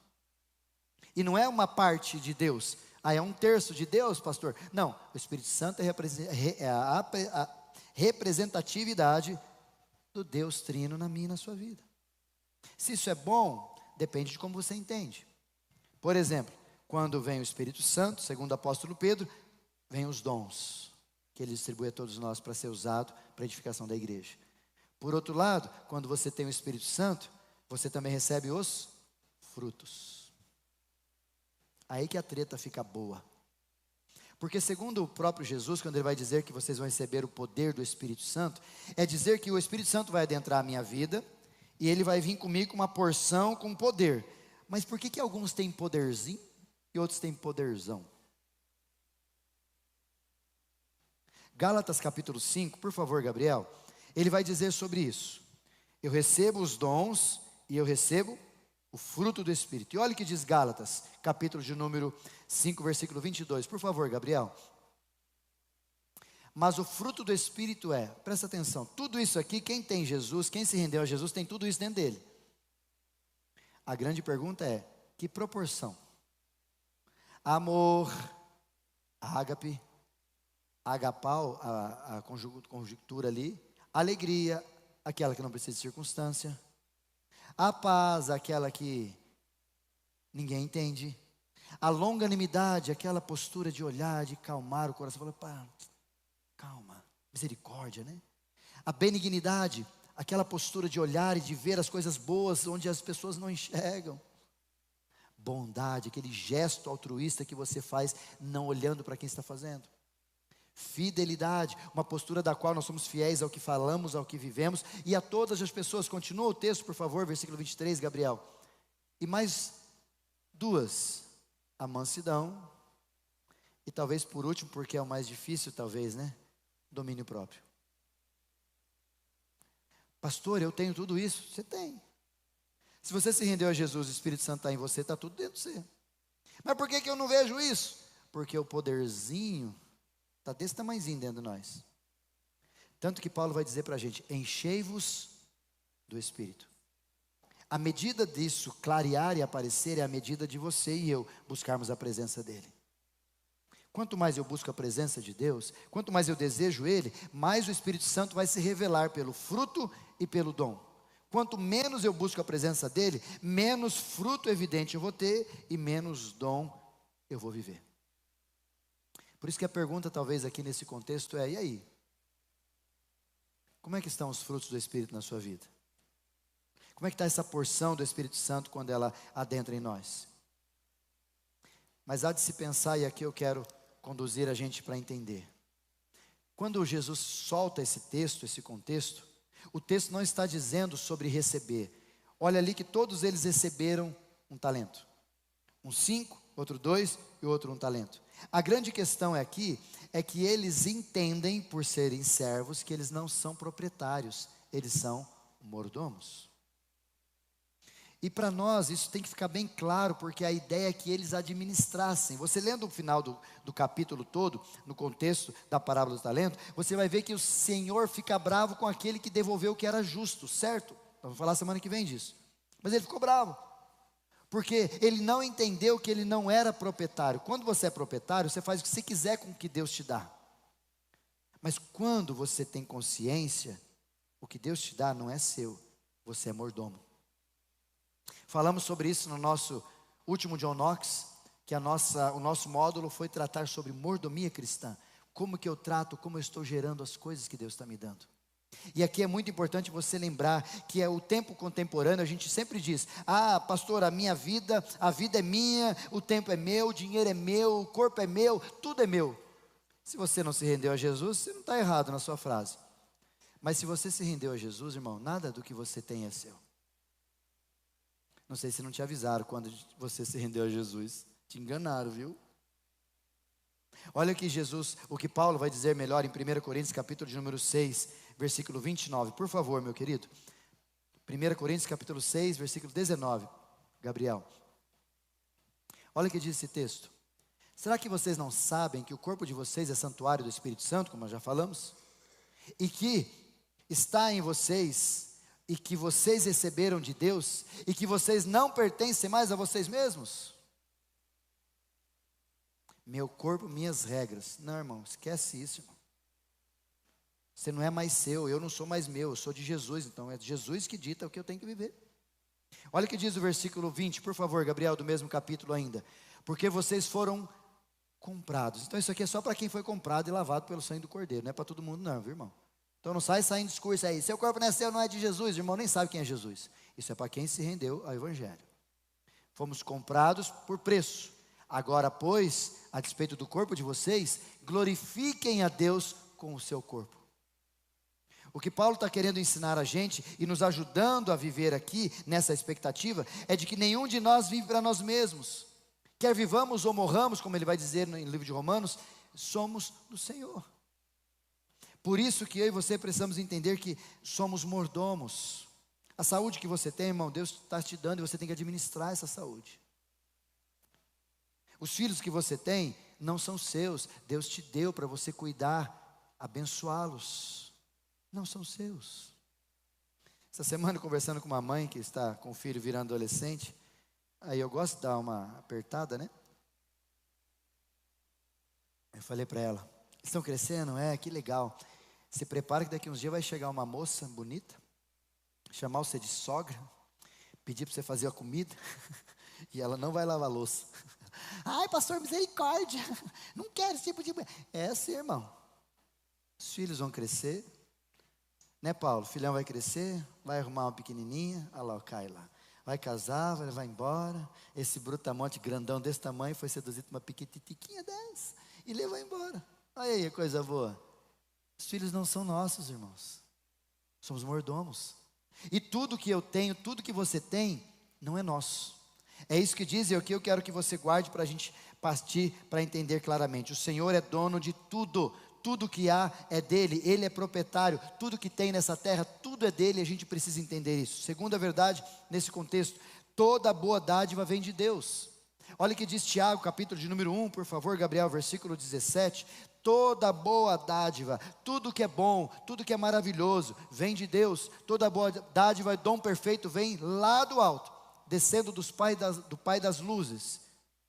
E não é uma parte de Deus, é um terço de Deus, pastor. Não, o Espírito Santo é a representatividade do Deus Trino na minha e na sua vida. Se isso é bom, depende de como você entende. Por exemplo, quando vem o Espírito Santo, segundo o apóstolo Pedro, vem os dons, que ele distribui a todos nós para ser usado para a edificação da igreja. Por outro lado, quando você tem o Espírito Santo, você também recebe os frutos. Aí que a treta fica boa. Porque segundo o próprio Jesus, quando ele vai dizer que vocês vão receber o poder do Espírito Santo, é dizer que o Espírito Santo vai adentrar a minha vida, e ele vai vir comigo com uma porção com poder. Mas por que alguns têm poderzinho e outros têm poderzão? Gálatas capítulo 5, por favor, Gabriel, ele vai dizer sobre isso. Eu recebo os dons e eu recebo o fruto do Espírito. E olha o que diz Gálatas, capítulo de número 5, versículo 22. Por favor, Gabriel. Mas o fruto do Espírito presta atenção, tudo isso aqui, quem tem Jesus, quem se rendeu a Jesus, tem tudo isso dentro dele. A grande pergunta é, que proporção? Amor, ágape, agapau, a conjuntura ali, alegria, aquela que não precisa de circunstância, a paz, aquela que ninguém entende, a longanimidade, aquela postura de olhar, de calmar o coração, falar, pá, calma, misericórdia, né? A benignidade, aquela postura de olhar e de ver as coisas boas onde as pessoas não enxergam. Bondade, aquele gesto altruísta que você faz não olhando para quem está fazendo. Fidelidade, uma postura da qual nós somos fiéis ao que falamos, ao que vivemos e a todas as pessoas. Continua o texto, por favor, versículo 23, Gabriel. E mais duas, a mansidão e talvez por último, porque é o mais difícil talvez, né? Domínio próprio. Pastor, eu tenho tudo isso? Você tem. Se você se rendeu a Jesus, o Espírito Santo está em você, está tudo dentro de você. Mas por que eu não vejo isso? Porque o poderzinho está desse tamanhozinho dentro de nós. Tanto que Paulo vai dizer para a gente, enchei-vos do Espírito. A medida disso clarear e aparecer é a medida de você e eu buscarmos a presença dEle. Quanto mais eu busco a presença de Deus, quanto mais eu desejo Ele, mais o Espírito Santo vai se revelar pelo fruto e pelo dom. Quanto menos eu busco a presença dele, menos fruto evidente eu vou ter e menos dom eu vou viver. Por isso que a pergunta talvez aqui nesse contexto é: e aí? Como é que estão os frutos do Espírito na sua vida? Como é que está essa porção do Espírito Santo quando ela adentra em nós? Mas há de se pensar, e aqui eu quero conduzir a gente para entender. Quando Jesus solta esse texto, esse contexto, o texto não está dizendo sobre receber. Olha ali que todos eles receberam um talento. Um 5, outro 2 e outro um talento. A grande questão aqui é que eles entendem, por serem servos, que eles não são proprietários, eles são mordomos. E para nós isso tem que ficar bem claro, porque a ideia é que eles administrassem. Você lendo o final do capítulo todo, no contexto da parábola do talento, você vai ver que o Senhor fica bravo com aquele que devolveu o que era justo, certo? Vamos falar semana que vem disso. Mas ele ficou bravo, porque ele não entendeu que ele não era proprietário. Quando você é proprietário, você faz o que você quiser com o que Deus te dá. Mas quando você tem consciência, o que Deus te dá não é seu, você é mordomo. Falamos sobre isso no nosso último John Knox, que o nosso módulo foi tratar sobre mordomia cristã. Como que eu trato, como eu estou gerando as coisas que Deus está me dando. E aqui é muito importante você lembrar que é o tempo contemporâneo, a gente sempre diz: ah, pastor, a vida é minha, o tempo é meu, o dinheiro é meu, o corpo é meu, tudo é meu. Se você não se rendeu a Jesus, você não está errado na sua frase. Mas se você se rendeu a Jesus, irmão, nada do que você tem é seu. Não sei se não te avisaram quando você se rendeu a Jesus. Te enganaram, viu? Olha que Jesus, o que Paulo vai dizer melhor em 1 Coríntios capítulo de número 6, versículo 29. Por favor, meu querido. 1 Coríntios capítulo 6, versículo 19. Gabriel. Olha o que diz esse texto. Será que vocês não sabem que o corpo de vocês é santuário do Espírito Santo, como nós já falamos? E que está em vocês, e que vocês receberam de Deus, e que vocês não pertencem mais a vocês mesmos? Meu corpo, minhas regras. Não, irmão, esquece isso, irmão. Você não é mais seu, eu não sou mais meu, eu sou de Jesus, então é Jesus que dita o que eu tenho que viver. Olha o que diz o versículo 20, por favor, Gabriel, do mesmo capítulo ainda. Porque vocês foram comprados. Então isso aqui é só para quem foi comprado e lavado pelo sangue do Cordeiro, não é para todo mundo não, viu, irmão? Então não sai saindo discurso aí: seu corpo não é seu, não é de Jesus. Irmão, nem sabe quem é Jesus. Isso é para quem se rendeu ao Evangelho. Fomos comprados por preço. Agora, pois, a despeito do corpo de vocês, glorifiquem a Deus com o seu corpo. O que Paulo está querendo ensinar a gente e nos ajudando a viver aqui nessa expectativa é de que nenhum de nós vive para nós mesmos. Quer vivamos ou morramos, como ele vai dizer no livro de Romanos, somos do Senhor. Por isso que eu e você precisamos entender que somos mordomos. A saúde que você tem, irmão, Deus está te dando e você tem que administrar essa saúde. Os filhos que você tem não são seus, Deus te deu para você cuidar, abençoá-los. Não são seus. Essa semana, conversando com uma mãe que está com o filho virando adolescente, aí eu gosto de dar uma apertada, né? Eu falei para ela: estão crescendo? É, que legal. Se prepara que daqui uns dias vai chegar uma moça bonita, chamar você de sogra, pedir para você fazer a comida, e ela não vai lavar a louça. Ai, pastor, misericórdia, não quero esse tipo de... É assim, irmão. Os filhos vão crescer, né, Paulo? O filhão vai crescer, vai arrumar uma pequenininha, olha lá, cai lá. Vai casar, vai embora. Esse brutamonte grandão desse tamanho foi seduzido por uma piquititiquinha dessa e levou embora. Olha aí a coisa boa. Os filhos não são nossos, irmãos. Somos mordomos. E tudo que eu tenho, tudo que você tem, não é nosso. É isso que diz, e o que eu quero que você guarde para a gente partir para entender claramente. O Senhor é dono de tudo. Tudo que há é dele, ele é proprietário. Tudo que tem nessa terra, tudo é dele, e a gente precisa entender isso. Segunda verdade, nesse contexto, toda boa dádiva vem de Deus. Olha o que diz Tiago, capítulo de número 1, por favor, Gabriel, versículo 17. Toda boa dádiva, tudo que é bom, tudo que é maravilhoso, vem de Deus. Toda boa dádiva, dom perfeito, vem lá do alto, descendo do Pai das luzes,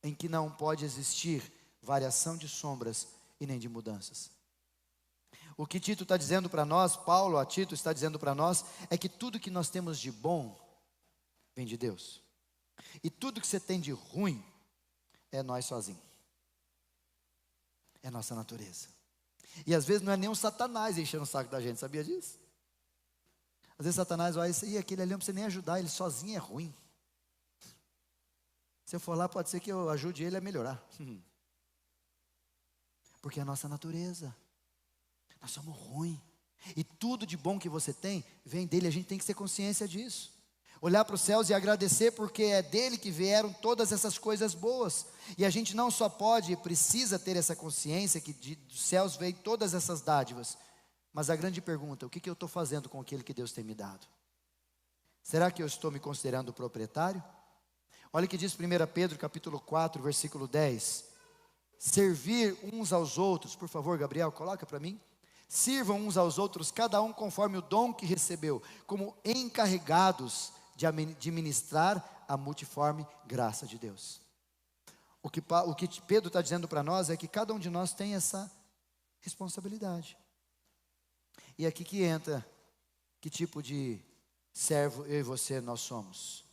em que não pode existir variação de sombras e nem de mudanças. O que Tito está dizendo para nós, Paulo a Tito está dizendo para nós, é que tudo que nós temos de bom vem de Deus. E tudo que você tem de ruim é nós sozinhos. É nossa natureza. E às vezes não é nem um Satanás enchendo o saco da gente, sabia disso? Às vezes Satanás olha isso aí, aquele ali não precisa nem ajudar, ele sozinho é ruim. Se eu for lá, pode ser que eu ajude ele a melhorar. Porque é a nossa natureza. Nós somos ruins. E tudo de bom que você tem, vem dele. A gente tem que ter consciência disso. Olhar para os céus e agradecer, porque é dele que vieram todas essas coisas boas. E a gente não só pode, precisa ter essa consciência que dos céus veio todas essas dádivas. Mas a grande pergunta, o que eu estou fazendo com aquilo que Deus tem me dado? Será que eu estou me considerando proprietário? Olha o que diz 1 Pedro capítulo 4, versículo 10. Servir uns aos outros, por favor, Gabriel, coloca para mim. Sirvam uns aos outros, cada um conforme o dom que recebeu, como encarregados de administrar a multiforme graça de Deus. O que Pedro está dizendo para nós é que cada um de nós tem essa responsabilidade. E aqui que entra, que tipo de servo eu e você nós somos.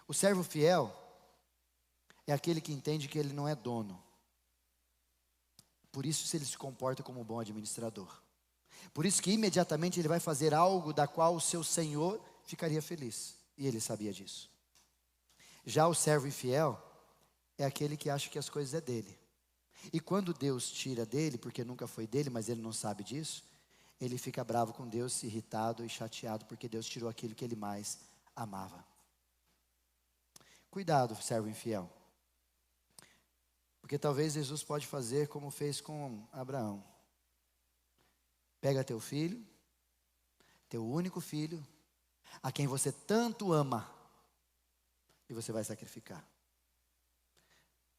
O servo fiel é aquele que entende que ele não é dono. Por isso ele se comporta como um bom administrador. Por isso que imediatamente ele vai fazer algo da qual o seu senhor ficaria feliz. E ele sabia disso. Já o servo infiel é aquele que acha que as coisas é dele. E quando Deus tira dele, porque nunca foi dele, mas ele não sabe disso, ele fica bravo com Deus, irritado e chateado, porque Deus tirou aquilo que ele mais amava. Cuidado, servo infiel. Porque talvez Jesus pode fazer como fez com Abraão. Pega teu filho, teu único filho, a quem você tanto ama, e você vai sacrificar.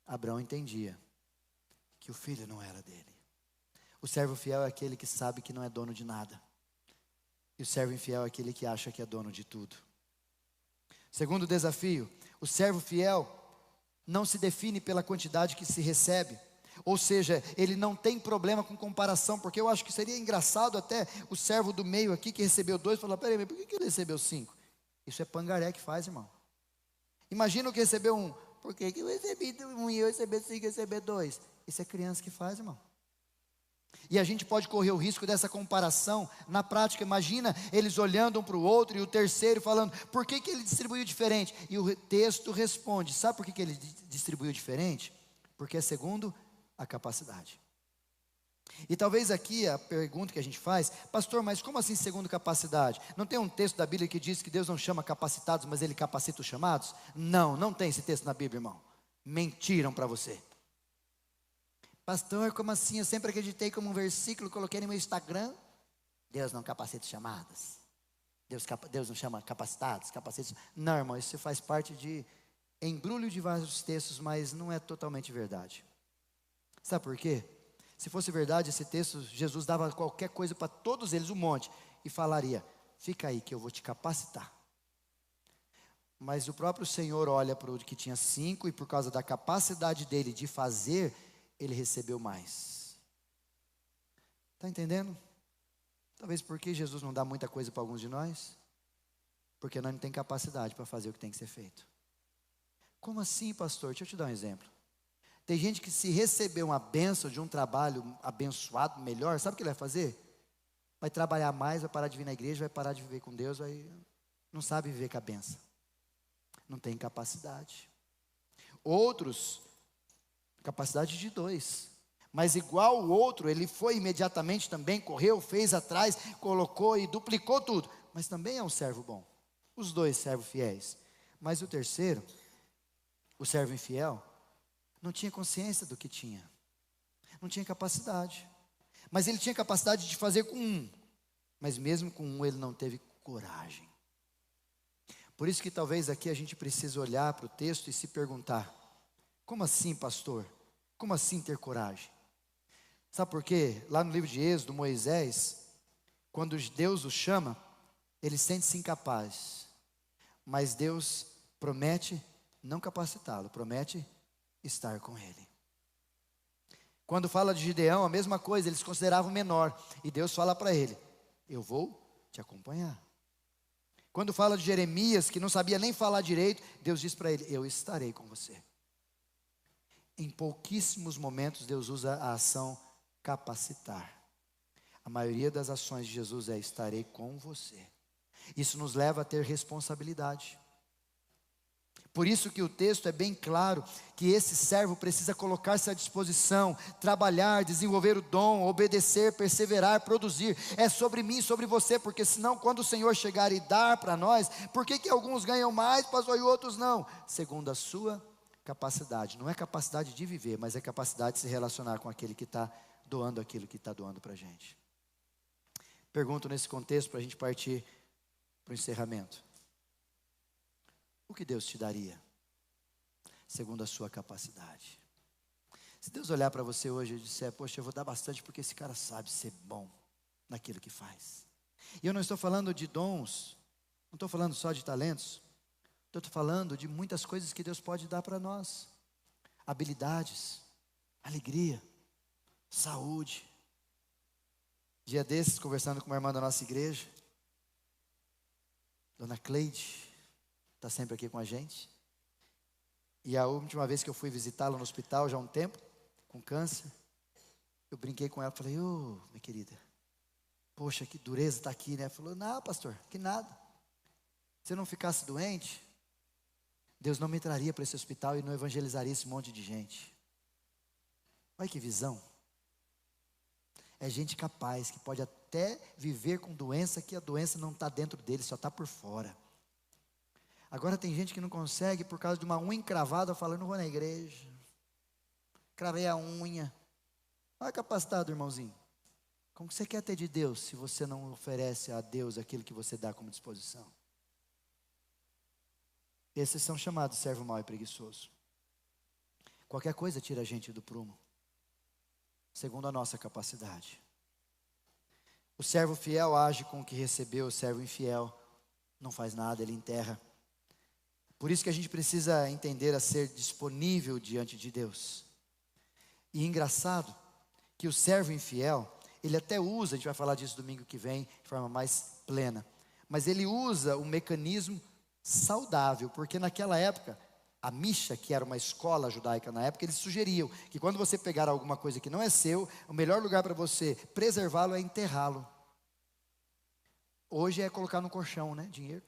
Abraão entendia que o filho não era dele. O servo fiel é aquele que sabe que não é dono de nada. E o servo infiel é aquele que acha que é dono de tudo. Segundo desafio, o servo fiel não se define pela quantidade que se recebe. Ou seja, ele não tem problema com comparação, porque eu acho que seria engraçado até o servo do meio aqui que recebeu 2, falar, peraí, mas por que ele recebeu 5? Isso é pangaré que faz, irmão. Imagina o que recebeu 1, por que eu recebi 1 e eu recebi 5 e recebi 2? Isso é criança que faz, irmão. E a gente pode correr o risco dessa comparação na prática. Imagina eles olhando um para o outro e o terceiro falando, por que ele distribuiu diferente? E o texto responde, sabe por que ele distribuiu diferente? Porque é segundo a capacidade. E talvez aqui a pergunta que a gente faz, pastor, mas como assim segundo capacidade? Não tem um texto da Bíblia que diz que Deus não chama capacitados, mas Ele capacita os chamados? Não tem esse texto na Bíblia, irmão. Mentiram para você. Pastor, como assim? Eu sempre acreditei como um versículo, coloquei no meu Instagram. Deus não capacita os chamados. Deus não chama capacitados, capacita. Não, irmão, isso faz parte de embrulho de vários textos, mas não é totalmente verdade. Sabe por quê? Se fosse verdade esse texto, Jesus dava qualquer coisa para todos eles, um monte, e falaria, fica aí que eu vou te capacitar. Mas o próprio Senhor olha para o que tinha 5, e por causa da capacidade dele de fazer, ele recebeu mais. Está entendendo? Talvez porque Jesus não dá muita coisa para alguns de nós, porque nós não temos capacidade para fazer o que tem que ser feito. Como assim, pastor? Deixa eu te dar um exemplo. Tem gente que se receber uma bênção de um trabalho abençoado, melhor, sabe o que ele vai fazer? Vai trabalhar mais, vai parar de vir na igreja, vai parar de viver com Deus, não sabe viver com a bênção. Não tem capacidade. Outros, capacidade de 2. Mas igual o outro, ele foi imediatamente também, correu, fez atrás, colocou e duplicou tudo. Mas também é um servo bom. Os 2 servos fiéis. Mas o terceiro, o servo infiel, não tinha consciência do que tinha. Não tinha capacidade. Mas ele tinha capacidade de fazer com 1. Mas mesmo com 1 ele não teve coragem. Por isso que talvez aqui a gente precise olhar para o texto e se perguntar, como assim, pastor? Como assim ter coragem? Sabe por quê? Lá no livro de Êxodo, Moisés, quando Deus o chama, ele sente-se incapaz. Mas Deus promete não capacitá-lo, promete estar com ele. Quando fala de Gideão, a mesma coisa, eles consideravam menor. E Deus fala para ele: eu vou te acompanhar. Quando fala de Jeremias, que não sabia nem falar direito, Deus diz para ele: eu estarei com você. Em pouquíssimos momentos Deus usa a ação capacitar. A maioria das ações de Jesus é: estarei com você. Isso nos leva a ter responsabilidade. Por isso que o texto é bem claro, que esse servo precisa colocar-se à disposição, trabalhar, desenvolver o dom, obedecer, perseverar, produzir. É sobre mim, sobre você, porque senão quando o Senhor chegar e dar para nós, por que alguns ganham mais, pastor, e outros não? Segundo a sua capacidade. Não é capacidade de viver, mas é capacidade de se relacionar com aquele que está doando aquilo que está doando para a gente. Pergunto nesse contexto, para a gente partir para o encerramento: o que Deus te daria, segundo a sua capacidade? Se Deus olhar para você hoje e disser: poxa, eu vou dar bastante porque esse cara sabe ser bom naquilo que faz. E eu não estou falando de dons, não estou falando só de talentos, estou falando de muitas coisas que Deus pode dar para nós. Habilidades, alegria, saúde. Dia desses, conversando com uma irmã da nossa igreja, Dona Cleide, está sempre aqui com a gente. E a última vez que eu fui visitá-la no hospital, já há um tempo, com câncer, eu brinquei com ela, falei: ô, minha querida, poxa, que dureza está aqui, né? Ela falou: não, pastor, que nada. Se eu não ficasse doente, Deus não me traria para esse hospital e não evangelizaria esse monte de gente. Olha que visão. É gente capaz, que pode até viver com doença, que a doença não está dentro dele, só está por fora. Agora tem gente que não consegue por causa de uma unha encravada, falando: não vou na igreja, cravei a unha. Olha a capacidade, irmãozinho. Como que você quer ter de Deus, se você não oferece a Deus aquilo que você dá como disposição? Esses são chamados servo mau e preguiçoso. Qualquer coisa tira a gente do prumo, segundo a nossa capacidade. O servo fiel age com o que recebeu, o servo infiel não faz nada, ele enterra. Por isso que a gente precisa entender a ser disponível diante de Deus. E engraçado que o servo infiel, ele até usa, a gente vai falar disso domingo que vem, de forma mais plena, mas ele usa um mecanismo saudável, porque naquela época, a Misha, que era uma escola judaica na época, eles sugeriam que quando você pegar alguma coisa que não é seu, o melhor lugar para você preservá-lo é enterrá-lo. Hoje é colocar no colchão, né, dinheiro.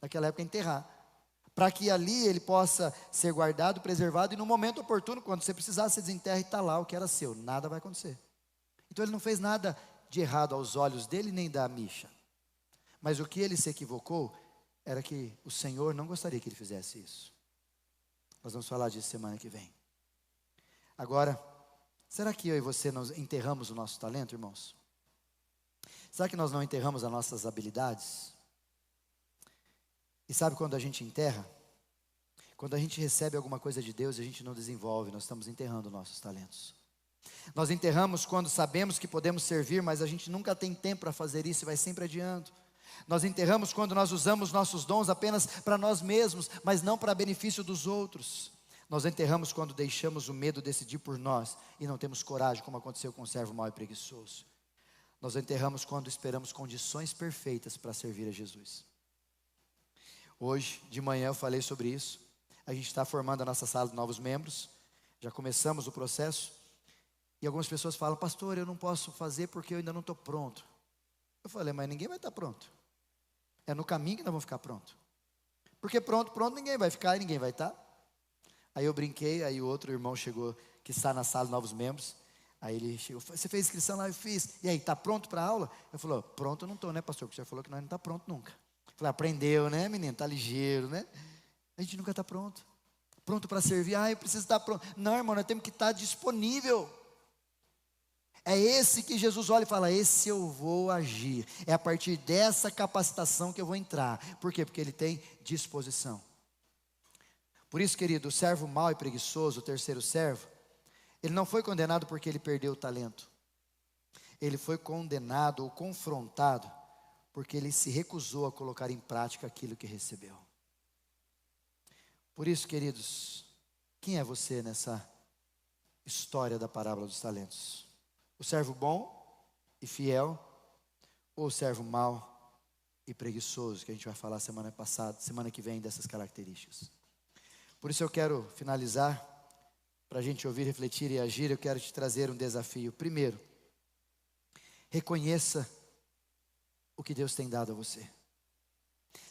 Naquela época é enterrar, para que ali ele possa ser guardado, preservado, e no momento oportuno, quando você precisar, você desenterra e está lá o que era seu, nada vai acontecer. Então ele não fez nada de errado aos olhos dele, nem da Misha. Mas o que ele se equivocou, era que o Senhor não gostaria que ele fizesse isso. Nós vamos falar disso semana que vem. Agora, será que eu e você nós enterramos o nosso talento, irmãos? Será que nós não enterramos as nossas habilidades? E sabe quando a gente enterra? Quando a gente recebe alguma coisa de Deus e a gente não desenvolve, nós estamos enterrando nossos talentos. Nós enterramos quando sabemos que podemos servir, mas a gente nunca tem tempo para fazer isso e vai sempre adiando. Nós enterramos quando nós usamos nossos dons apenas para nós mesmos, mas não para benefício dos outros. Nós enterramos quando deixamos o medo decidir por nós e não temos coragem, como aconteceu com o servo mau e preguiçoso. Nós enterramos quando esperamos condições perfeitas para servir a Jesus. Hoje, de manhã, eu falei sobre isso. A gente está formando a nossa sala de novos membros. Já começamos o processo. E algumas pessoas falam: pastor, eu não posso fazer porque eu ainda não estou pronto. Eu falei: mas ninguém vai estar pronto. É no caminho que nós vamos ficar pronto. Porque pronto, ninguém vai ficar e ninguém vai estar. Aí eu brinquei, aí o outro irmão chegou, que está na sala de novos membros. Aí ele chegou: você fez inscrição lá? Eu fiz. E aí, está pronto para a aula? Eu falei: pronto eu não estou, né, pastor? Porque o senhor falou que nós não está pronto nunca. Eu falei: aprendeu, né, menino? Está ligeiro, né? A gente nunca está pronto. Pronto para servir. Eu preciso estar pronto. Não, irmão, nós temos que estar disponível. É esse que Jesus olha e fala: esse eu vou agir. É a partir dessa capacitação que eu vou entrar. Por quê? Porque ele tem disposição. Por isso, querido, o servo mau e preguiçoso, o terceiro servo, ele não foi condenado porque ele perdeu o talento. Ele foi condenado ou confrontado porque ele se recusou a colocar em prática aquilo que recebeu. Por isso, queridos, quem é você história da parábola dos talentos? O servo bom e fiel, ou o servo mau e preguiçoso, que a gente vai falar semana que vem dessas características. Por isso eu quero finalizar, para a gente ouvir, refletir e agir, eu quero te trazer um desafio. Primeiro, reconheça o que Deus tem dado a você.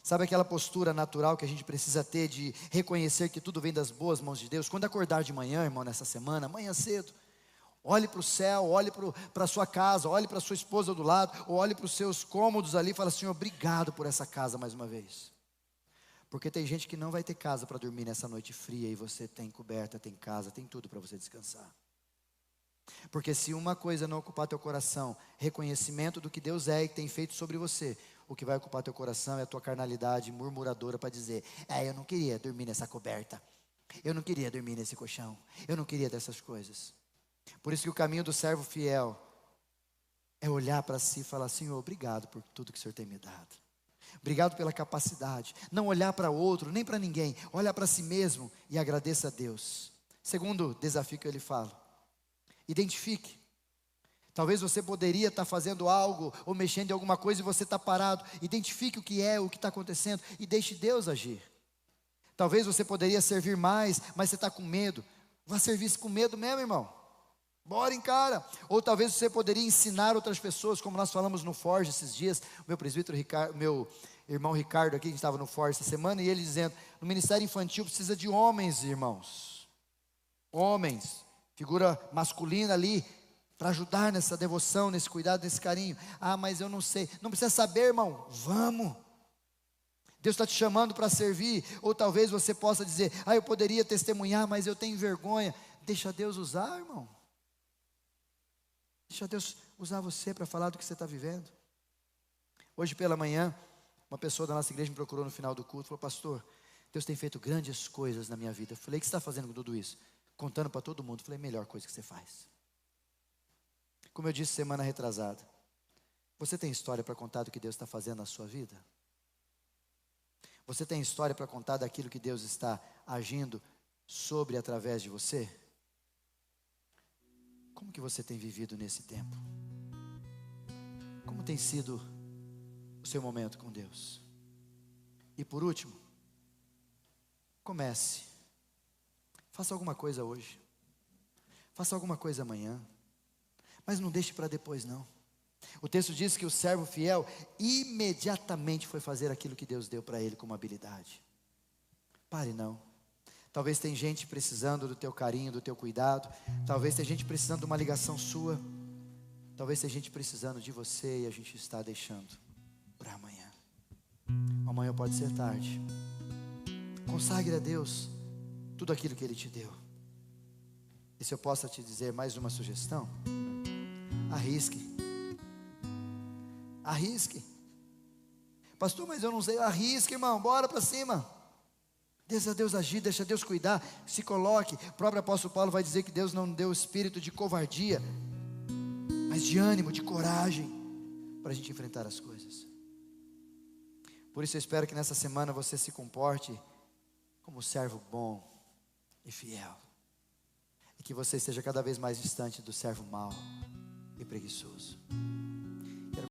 Sabe aquela postura natural que a gente precisa ter de reconhecer que tudo vem das boas mãos de Deus? Quando acordar de manhã, irmão, nessa semana, amanhã cedo, olhe para o céu, olhe para a sua casa, olhe para a sua esposa do lado, ou olhe para os seus cômodos ali e fala: Senhor, obrigado por essa casa mais uma vez. Porque tem gente que não vai ter casa para dormir nessa noite fria, e você tem coberta, tem casa, tem tudo para você descansar. Porque se uma coisa não ocupar teu coração, reconhecimento do que Deus é e tem feito sobre você, o que vai ocupar teu coração é a tua carnalidade murmuradora para dizer: eu não queria dormir nessa coberta, eu não queria dormir nesse colchão, eu não queria dessas coisas. Por isso que o caminho do servo fiel é olhar para si e falar: Senhor, obrigado por tudo que o Senhor tem me dado. Obrigado pela capacidade. Não olhar para outro, nem para ninguém, olhar para si mesmo e agradeça a Deus. Segundo desafio que ele fala: identifique. Talvez você poderia estar fazendo algo ou mexendo em alguma coisa e você está parado. Identifique o que está acontecendo e deixe Deus agir. Talvez você poderia servir mais, mas você está com medo. Vá servir com medo mesmo, irmão. Bora, encara. Ou talvez você poderia ensinar outras pessoas, como nós falamos no Forge esses dias. O meu presbítero Ricardo, meu irmão Ricardo aqui, que estava no Forge essa semana, e ele dizendo: no ministério infantil precisa de homens, irmãos. Homens, figura masculina ali, para ajudar nessa devoção, nesse cuidado, nesse carinho. Mas eu não sei. Não precisa saber, irmão. Vamos. Deus está te chamando para servir. Ou talvez você possa dizer: eu poderia testemunhar, mas eu tenho vergonha. Deixa Deus usar, irmão. Deixa Deus usar você para falar do que você está vivendo. Hoje pela manhã, uma pessoa da nossa igreja me procurou no final do culto e falou: pastor, Deus tem feito grandes coisas na minha vida. Eu falei: o que você está fazendo com tudo isso? Contando para todo mundo. Eu falei: melhor coisa que você faz. Como eu disse semana retrasada, você tem história para contar do que Deus está fazendo na sua vida? Você tem história para contar daquilo que Deus está agindo sobre e através de você? Como que você tem vivido nesse tempo? Como tem sido o seu momento com Deus? E por último, comece. Faça alguma coisa hoje. Faça alguma coisa amanhã. Mas não deixe para depois, não. O texto diz que o servo fiel imediatamente foi fazer aquilo que Deus deu para ele como habilidade. Pare não. Talvez tem gente precisando do teu carinho, do teu cuidado. Talvez tem gente precisando de uma ligação sua. Talvez tem gente precisando de você e a gente está deixando para amanhã. Amanhã pode ser tarde. Consagre a Deus tudo aquilo que Ele te deu. E se eu posso te dizer mais uma sugestão: arrisque. Arrisque. Pastor, mas eu não sei. Arrisque, irmão, bora para cima. Deixa Deus agir, deixa Deus cuidar. Se coloque. O próprio apóstolo Paulo vai dizer que Deus não deu espírito de covardia, mas de ânimo, de coragem, para a gente enfrentar as coisas. Por isso eu espero que nessa semana você se comporte como servo bom e fiel, e que você esteja cada vez mais distante do servo mau e preguiçoso.